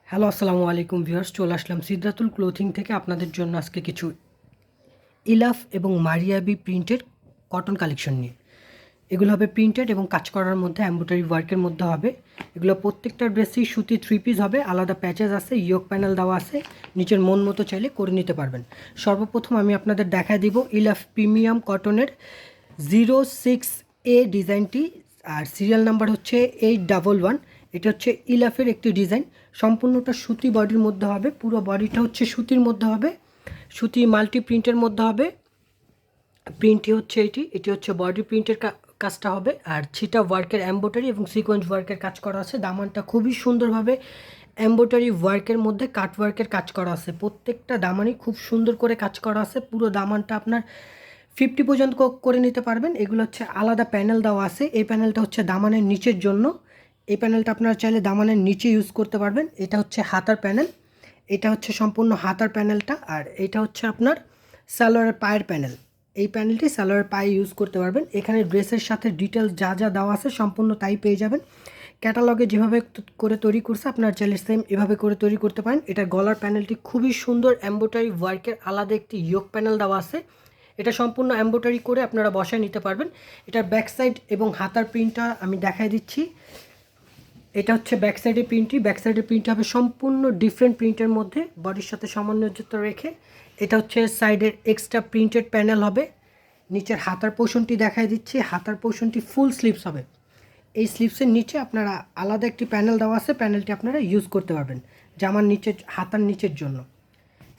Hello আসসালামু আলাইকুম viewers, চলে আসলাম সিদ্ধাতুল ক্লোথিং থেকে আপনাদের জন্য আজকে কিছু ইলাফ এবং মারিয়াবি প্রিন্টের কটন কালেকশন নিয়ে। এগুলো হবে প্রিন্টেড এবং কাজ করার মধ্যে এমব্রয়ডারি ওয়ার্কের মধ্যে হবে। এগুলো প্রত্যেকটা ড্রেসেই সুতি 3 পিস হবে, আলাদা প্যাচেস আছে, ইয়োক প্যানেল দেওয়া আছে, নিচের মন মতো চাইলে করে নিতে পারবেন। সর্বপ্রথম আমি আপনাদের দেখায় দিব ইলাফ প্রিমিয়াম কটনের 06A ডিজাইনটি, আর সিরিয়াল নাম্বার হচ্ছে 811। এটা হচ্ছে ইলাফের একটি ডিজাইন, সম্পূর্ণটা সুতি বডির মধ্যে হবে, পুরো বডিটা হচ্ছে সুতির মধ্যে হবে, সুতি মাল্টি প্রিন্টের মধ্যে হবে। প্রিন্টটি হচ্ছে এটি হচ্ছে বডি প্রিন্টের কাজটা হবে, আর ছিটা ওয়ার্কের এমব্রয়ডারি এবং সিকোয়েন্স ওয়ার্কের কাজ করা আছে। দামানটা খুবই সুন্দরভাবে এমব্রয়ডারি ওয়ার্কের মধ্যে কাট ওয়ার্কের কাজ করা আছে, প্রত্যেকটা দামানই খুব সুন্দর করে কাজ করা আছে। পুরো দামানটা আপনার 50 পর্যন্ত করে নিতে পারবেন। এগুলো হচ্ছে আলাদা প্যানেল দেওয়া আছে, এই প্যানেলটা হচ্ছে দামানের নিচের জন্য। এই প্যানেলটা আপনারা চাইলে দামানের নিচে ইউজ করতে পারবেন। এটা হচ্ছে হাতার প্যানেল, এটা হচ্ছে সম্পূর্ণ হাতার প্যানেলটা, আর এটা হচ্ছে আপনার সালোয়ারের পায়ের প্যানেল। এই প্যানেলটি সালোয়ারের পায়ে ইউজ করতে পারবেন। এখানে ড্রেসের সাথে ডিটেলস যা যা দেওয়া আছে সম্পূর্ণ তাই পেয়ে যাবেন। ক্যাটালগে যেভাবে করে তৈরি করছে আপনার চাইলে সেম এভাবে করে তৈরি করতে পারেন। এটা গলার প্যানেলটি খুবই সুন্দর এমব্রয়ডারি ওয়ার্কের, আলাদা একটি ইয়োক প্যানেল দেওয়া আছে। এটা সম্পূর্ণ এমব্রয়ডারি করে আপনারা বসায় নিতে পারবেন। এটার ব্যাক সাইড এবং হাতার প্রিন্টটা আমি দেখাই দিচ্ছি। এটা হচ্ছে ব্যাক সাইডের প্রিন্টটি, ব্যাক সাইডের প্রিন্ট হবে সম্পূর্ণ ডিফারেন্ট প্রিন্টের মধ্যে, বডির সাথে সামঞ্জস্য রেখে। এটা হচ্ছে সাইডের এক্সট্রা প্রিন্টেড প্যানেল হবে। নিচের হাতার পোর্শনটি দেখাই দিচ্ছি, হাতার পোর্শনটি ফুল স্লিভস হবে। এই স্লিভসের নিচে আপনারা আলাদা একটি প্যানেল দেওয়া আছে, প্যানেলটি আপনারা ইউজ করতে পারবেন জামার নিচে, হাতার নিচের জন্য।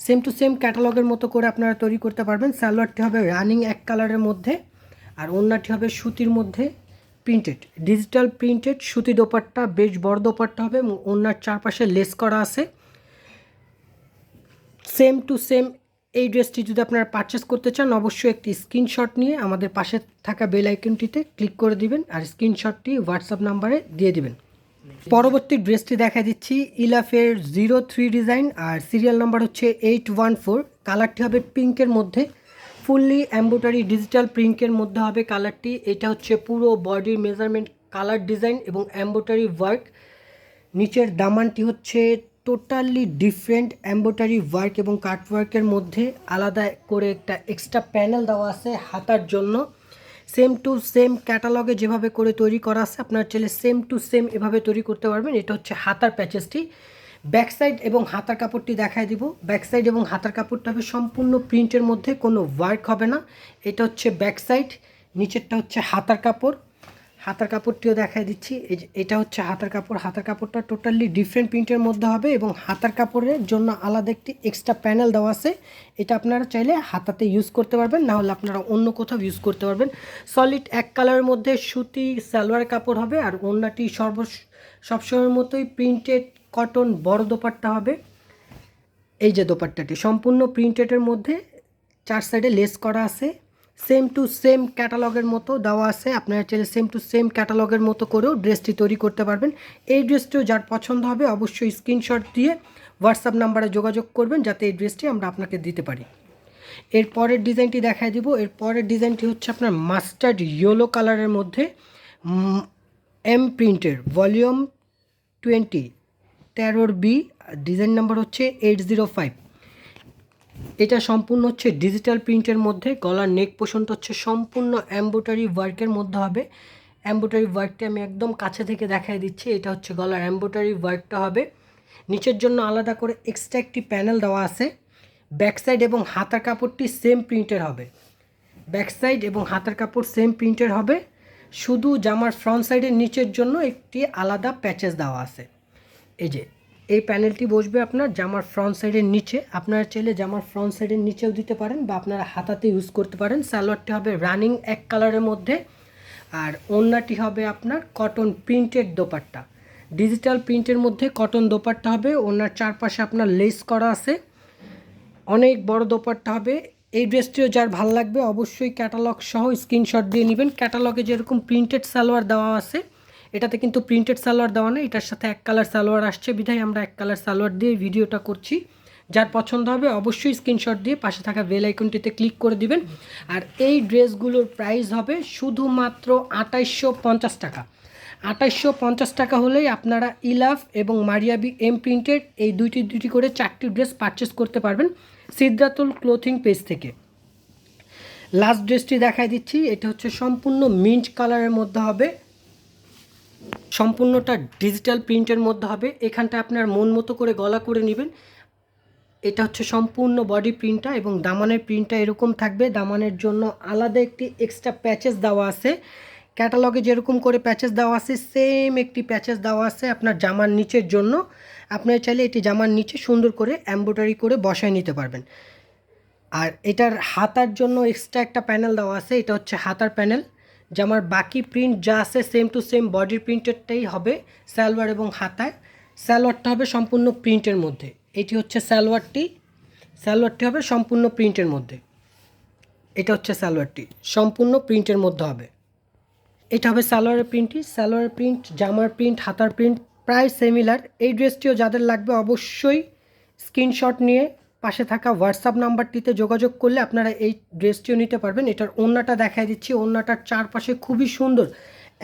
সেম টু সেম ক্যাটালগের মতো করে আপনারা তৈরি করতে পারবেন। সালোয়ারটি হবে রানিং এক কালারের মধ্যে, আর ওড়নাটি হবে সুতির মধ্যে প্রিন্টেড, ডিজিটাল প্রিন্টেড সুতি দোপাট্টা, বেশ বড় দোপাট্টা হবে এবং ওড়নার চারপাশে লেস করা আছে। সেম টু সেম এই ড্রেসটি যদি আপনারা পারচেস করতে চান, অবশ্যই একটি স্ক্রিনশট নিয়ে আমাদের পাশে থাকা বেল আইকনটিতে ক্লিক করে দিবেন, আর স্ক্রিনশটটি হোয়াটসঅ্যাপ নাম্বারে দিয়ে দিবেন। পরবর্তী ড্রেসটি দেখা দিচ্ছি ইলাফের 03 ডিজাইন, আর সিরিয়াল নাম্বার হচ্ছে 814। কালারটি হবে পিঙ্কের মধ্যে, ফুললি এমব্রয়ডারি ডিজিটাল প্রিন্টের মধ্যে হবে কালারটি। এটা হচ্ছে পুরো বডির মেজারমেন্ট কালার ডিজাইন এবং এমব্রয়ডারি ওয়ার্ক। নিচের দামানটি হচ্ছে টোটালি ডিফারেন্ট এমব্রয়ডারি ওয়ার্ক এবং কাট ওয়ার্কের মধ্যে আলাদা করে একটা এক্সট্রা প্যানেল দেওয়া আছে হাতার জন্য। সেম টু সেম ক্যাটালগে যেভাবে করে তৈরি করা আছে আপনার চাইলে সেম টু সেম এভাবে তৈরি করতে পারবেন। এটা হচ্ছে হাতার প্যাচেসটি। ব্যাক সাইড এবং হাতার কাপড়টি দেখায় দিব। ব্যাক সাইড এবং হাতার কাপড়টা হবে সম্পূর্ণ প্রিন্টের মধ্যে, কোনো ওয়ার্ক হবে না। এটা হচ্ছে ব্যাক সাইড, নিচেরটা হচ্ছে হাতার কাপড়। হাতার কাপড়টিও দেখাই দিচ্ছি, এটা হচ্ছে হাতার কাপড়। হাতার কাপড়টা টোটালি ডিফারেন্ট প্রিন্টের মধ্যে হবে এবং হাতার কাপড়ের জন্য আলাদা একটি এক্সট্রা প্যানেল দেওয়া আছে। এটা আপনারা চাইলে হাতাতে ইউজ করতে পারবেন, না হলে আপনারা অন্য কোথাও ইউজ করতে পারবেন। সলিড এক কালারের মধ্যে সুতি সালোয়ার কাপড় হবে, আর ওড়নাটি সবসময়ের মতোই প্রিন্টেড কটন বড় দোপাট্টা হবে। এই যে দোপাট্টাটি সম্পূর্ণ প্রিন্টেডের মধ্যে, চার সাইডে লেস করা আছে। সেম টু সেম ক্যাটালগের মতো দেওয়া আছে, আপনারা চাইলে সেম টু সেম ক্যাটালগের মতো করেও ড্রেসটি তৈরি করতে পারবেন। এই ড্রেসটিও যার পছন্দ হবে অবশ্যই স্ক্রিনশট দিয়ে হোয়াটসঅ্যাপ নাম্বারে যোগাযোগ করবেন, যাতে এই ড্রেসটি আমরা আপনাকে দিতে পারি। এর পরের ডিজাইনটি দেখাই দিব। এর পরের ডিজাইনটি হচ্ছে আপনার মাস্টার্ড ইয়েলো কালারের মধ্যে এম প্রিন্টের, ভলিউম 20, 13B, ডিজাইন নাম্বার হচ্ছে 805। এটা সম্পূর্ণ হচ্ছে ডিজিটাল প্রিন্টের মধ্যে। গলার নেক পোর্শনটা হচ্ছে সম্পূর্ণ এমব্রয়ডারি ওয়ার্কের মধ্যে হবে। এমব্রয়ডারি ওয়ার্কটি আমি একদম কাছে থেকে দেখাই দিচ্ছি। এটা হচ্ছে গলার এমব্রয়ডারি ওয়ার্কটা হবে। নিচের জন্য আলাদা করে এক্সট্রা একটি প্যানেল দেওয়া আছে। ব্যাক সাইড এবং হাতার কাপড়টি সেম প্রিন্টের হবে। ব্যাক সাইড এবং হাতার কাপড় সেম প্রিন্টের হবে, শুধু জামার ফ্রন্ট সাইডের নিচের জন্য একটি আলাদা প্যাচেস দেওয়া আছে। এই যে এই প্যানেলটি বসবে আপনার জামার ফ্রন্ট সাইডের নিচে। আপনারা চাইলে জামার ফ্রন্ট সাইডের নিচেও দিতে পারেন বা আপনারা হাতাতে ইউজ করতে পারেন। সালোয়ারটি হবে রানিং এক কালারের মধ্যে, আর ওড়নাটি হবে আপনার কটন প্রিন্টেড দোপাট্টা, ডিজিটাল প্রিন্টের মধ্যে কটন দোপাট্টা হবে। ওড়নার চারপাশে আপনার লেস করা আছে, অনেক বড় দোপাট্টা হবে। এই ড্রেসটিও যার ভালো লাগবে অবশ্যই ক্যাটালগ সহ স্ক্রিনশট দিয়ে নেবেন। ক্যাটালগে যেরকম প্রিন্টেড সালোয়ার দেওয়া আছে, এটাতে কিন্তু প্রিন্টেড সালোয়ার দেওয়া নেই, এটার সাথে এক কালার সালোয়ার আসছে, বিধায় আমরা এক কালার সালোয়ার দিয়ে ভিডিওটা করছি। যার পছন্দ হবে অবশ্যই স্ক্রিনশট দিয়ে পাশে থাকা বেল আইকনটিতে ক্লিক করে দিবেন। আর এই ড্রেসগুলোর প্রাইস হবে শুধুমাত্র 2850 টাকা। 2850 টাকা হলেই আপনারা ইলাফ এবং মারিয়াবি এম প্রিন্টের এই দুইটি করে 4টি ড্রেস পারচেস করতে পারবেন সিদ্ধাতুল ক্লোথিং পেজ থেকে। লাস্ট ড্রেসটি দেখাই দিচ্ছি, এটা হচ্ছে সম্পূর্ণ মিন্ট কালারের মধ্যে হবে, সম্পূর্ণটা ডিজিটাল প্রিন্টের মধ্যে হবে। এখানটা আপনার মন মতো করে গলা করে নেবেন। এটা হচ্ছে সম্পূর্ণ বডি প্রিন্টটা এবং দামানের প্রিন্টটা এরকম থাকবে। দামানের জন্য আলাদা একটি এক্সট্রা প্যাচেস দেওয়া আছে, ক্যাটালগে যেরকম করে প্যাচেস দেওয়া আছে সেম একটি প্যাচেস দেওয়া আছে আপনার জামার নিচের জন্য। আপনারা চাইলে এটি জামার নিচে সুন্দর করে এমব্রয়ডারি করে বসায় নিতে পারবেন। আর এটার হাতার জন্য এক্সট্রা একটা প্যানেল দেওয়া আছে, এটা হচ্ছে হাতার প্যানেল। জামার বাকি প্রিন্ট যা আছে সেম টু সেম বডির প্রিন্টেরটাই হবে সালোয়ার এবং হাতায়। সালোয়ারটা হবে সম্পূর্ণ প্রিন্টের মধ্যে। এটি হচ্ছে সালোয়ারটি হবে সম্পূর্ণ প্রিন্টের মধ্যে। এটা হচ্ছে সালোয়ারটি সম্পূর্ণ প্রিন্টের মধ্যে হবে। এটা হবে সালোয়ারের প্রিন্টটি। সালোয়ারের প্রিন্ট, জামার প্রিন্ট, হাতার প্রিন্ট প্রায় সিমিলার। এই ড্রেসটিও যাদের লাগবে অবশ্যই স্ক্রিনশট নিয়ে পাশে থাকা হোয়াটসঅ্যাপ নাম্বারটিতে যোগাযোগ করলে আপনারা এই ড্রেসটিও নিতে পারবেন। এটার ওড়নাটা দেখাই দিচ্ছি। ওড়নাটার চারপাশে খুবই সুন্দর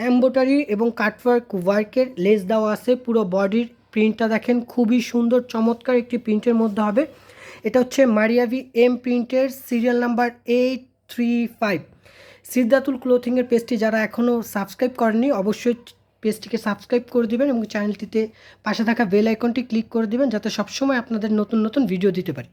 এমব্রয়ডারি এবং কাটওয়ার্ক ওয়ার্কের লেস দেওয়া আছে। পুরো বডির প্রিন্টটা দেখেন, খুবই সুন্দর চমৎকার একটি প্রিন্টের মধ্যে হবে। এটা হচ্ছে মারিয়াবি এম প্রিন্টের সিরিয়াল নাম্বার 835। সিদ্ধাতুল ক্লোথিংয়ের পেজটি যারা এখনও সাবস্ক্রাইব করেননি অবশ্যই পেজটিকে সাবস্ক্রাইব করে দিবেন এবং চ্যানেলটিতে পাশে থাকা বেল আইকনটি ক্লিক করে দিবেন যাতে সবসময় আপনাদের নতুন নতুন ভিডিও দিতে পারি।